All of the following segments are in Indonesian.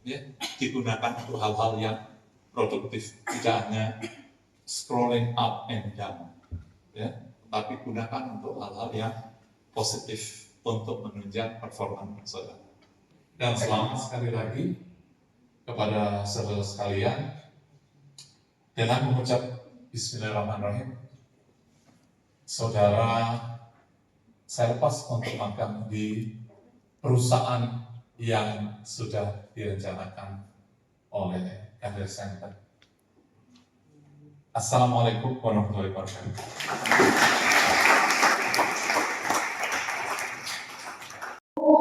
ya, digunakan untuk hal-hal yang produktif, tidak hanya scrolling up and down, ya, tapi gunakan untuk hal-hal yang positif untuk menunjang performa saudara. Dan selamat sekali lagi kepada saudara sekalian dengan mengucap Bismillahirrahmanirrahim. Saudara, saya lepas untuk magang di perusahaan yang sudah direncanakan oleh Career Center. Assalamualaikum warahmatullahi wabarakatuh.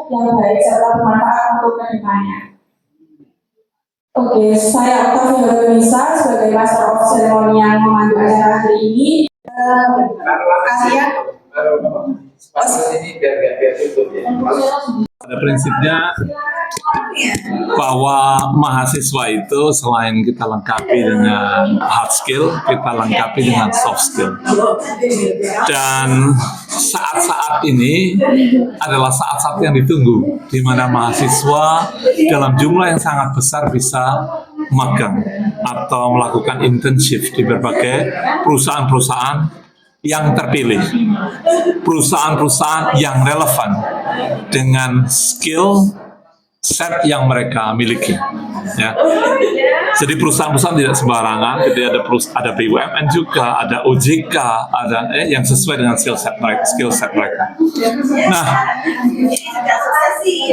Yang baik serta bermanfaat untuk kedepannya. Oke, saya Octavia Bermisa sebagai Master of Ceremony yang memandu acara hari ini. Pada prinsipnya bahwa mahasiswa itu selain kita lengkapi dengan hard skill, kita lengkapi dengan soft skill. Dan saat-saat ini adalah saat-saat yang ditunggu, di mana mahasiswa dalam jumlah yang sangat besar bisa magang atau melakukan internship di berbagai perusahaan-perusahaan yang terpilih, perusahaan-perusahaan yang relevan dengan skill set yang mereka miliki. Ya. Jadi perusahaan-perusahaan tidak sembarangan, jadi ada BUMN juga, ada OJK, ada yang sesuai dengan skill set mereka. Nah,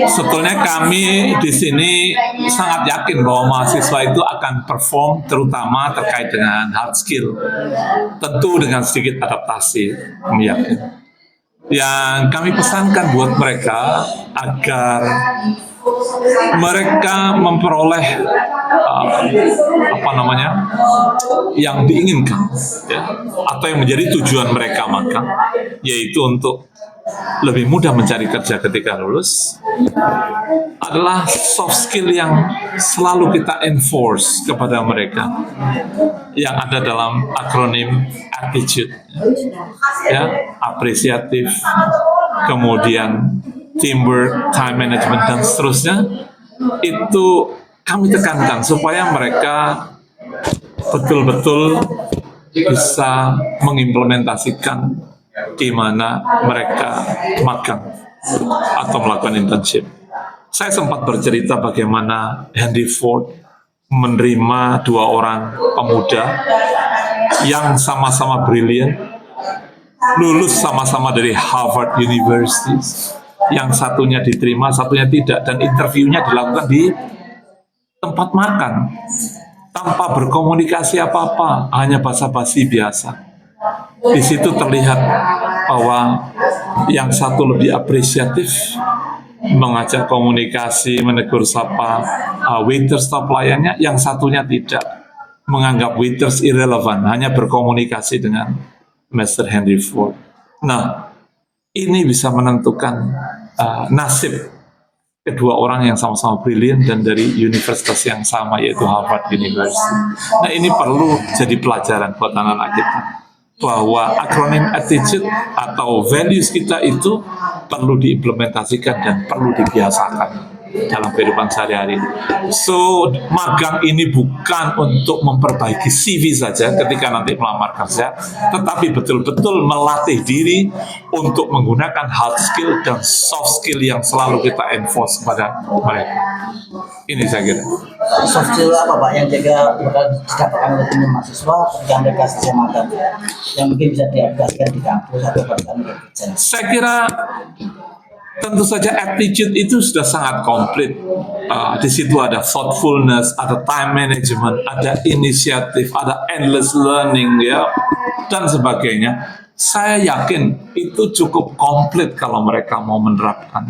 sebetulnya kami di sini sangat yakin bahwa mahasiswa itu akan perform terutama terkait dengan hard skill. Tentu dengan sedikit adaptasi, kami yakin. Yang kami pesankan buat mereka agar mereka memperoleh yang diinginkan, ya, atau yang menjadi tujuan mereka magang, yaitu untuk lebih mudah mencari kerja ketika lulus, adalah soft skill yang selalu kita enforce kepada mereka, yang ada dalam akronim attitude, ya, apresiatif, kemudian teamwork, time management, dan seterusnya. Itu kami tekankan supaya mereka betul-betul bisa mengimplementasikan di mana mereka magang atau melakukan internship. Saya sempat bercerita bagaimana Henry Ford menerima dua orang pemuda yang sama-sama brilian, lulus sama-sama dari Harvard University. Yang satunya diterima, satunya tidak, dan interviewnya dilakukan di tempat makan tanpa berkomunikasi apa-apa, hanya basa-basi biasa. Di situ terlihat bahwa yang satu lebih apresiatif, mengajak komunikasi, menegur sapa waiters atau pelayannya, yang satunya tidak, menganggap waiters irrelevant, hanya berkomunikasi dengan Mr. Henry Ford. Nah, ini bisa menentukan nasib kedua orang yang sama-sama brilian dan dari universitas yang sama, yaitu Harvard University. Nah, ini perlu jadi pelajaran buat anak-anak kita, bahwa akronim attitude atau values kita itu perlu diimplementasikan dan perlu dibiasakan dalam kehidupan sehari-hari. So, magang ini bukan untuk memperbaiki CV saja ketika nanti melamar kerja, tetapi betul-betul melatih diri untuk menggunakan hard skill dan soft skill yang selalu kita enforce kepada mereka. Ini saya kira. Soft skill apa Pak yang juga bakal didapatkan oleh tim mahasiswa ketika mereka selesai magang, yang mungkin bisa diaplikasikan di kampus atau bahkan di kerja? Saya kira tentu saja attitude itu sudah sangat komplit. Di situ ada thoughtfulness, ada time management, ada inisiatif, ada endless learning, ya, dan sebagainya. Saya yakin itu cukup komplit kalau mereka mau menerapkan.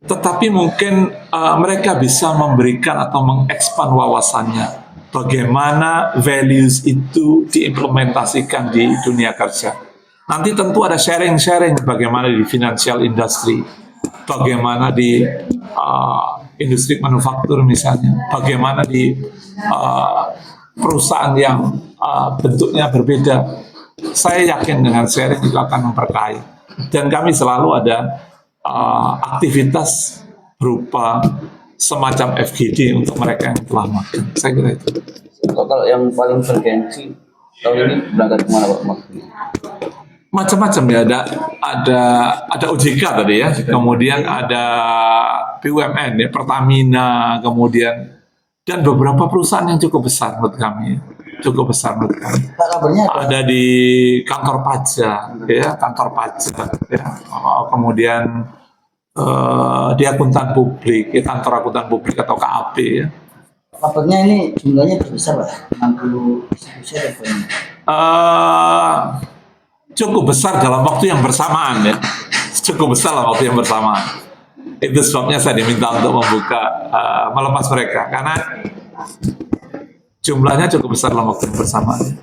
Tetapi mungkin mereka bisa memberikan atau mengekspan wawasannya, bagaimana values itu diimplementasikan di dunia kerja. Nanti tentu ada sharing-sharing bagaimana di financial industry, bagaimana di industri manufaktur misalnya, bagaimana di perusahaan yang bentuknya berbeda. Saya yakin dengan sharing itu akan memperkaya. Dan kami selalu ada aktivitas berupa semacam FGD untuk mereka yang telah magang. Saya kira itu. Kalau yang paling bergensi tahun ini berangkat kemana Pak maksudnya? Macam-macam ya, ada OJK tadi ya, kemudian ada BUMN ya, Pertamina, kemudian dan beberapa perusahaan yang cukup besar menurut kami, cukup besar menurut kami. Pak, kabarnya Ada di kantor pajak ya, kantor pajak ya, kemudian di akuntan publik ya, kantor akuntan publik atau KAP ya. kabarnya ini jumlahnya besar Pak, 60 institusi ada banyak. Cukup besar dalam waktu yang bersamaan ya, cukup besar dalam waktu yang bersamaan. Itu sebabnya saya diminta untuk melepas mereka karena jumlahnya cukup besar dalam waktu yang bersamaan.